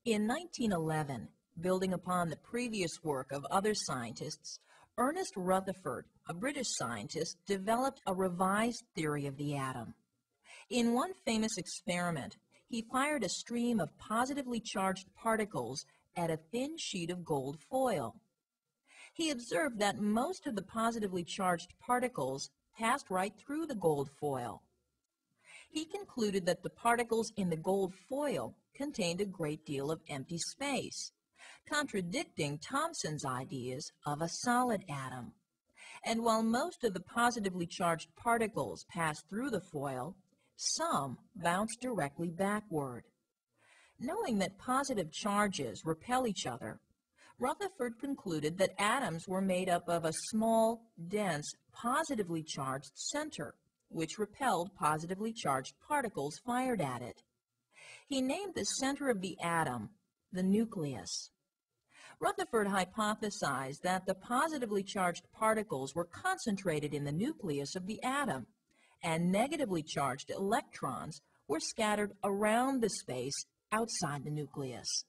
In 1911, building upon the previous work of other scientists, Ernest Rutherford, a British scientist, developed a revised theory of the atom. In one famous experiment, he fired a stream of positively charged particles at a thin sheet of gold foil. He observed that most of the positively charged particles passed right through the gold foil. He concluded that the particles in the gold foil contained a great deal of empty space, contradicting Thomson's ideas of a solid atom. And while most of the positively charged particles passed through the foil, some bounced directly backward. Knowing that positive charges repel each other, Rutherford concluded that atoms were made up of a small, dense, positively charged center, which repelled positively charged particles fired at it. He named the center of the atom the nucleus. Rutherford hypothesized that the positively charged particles were concentrated in the nucleus of the atom, and negatively charged electrons were scattered around the space outside the nucleus.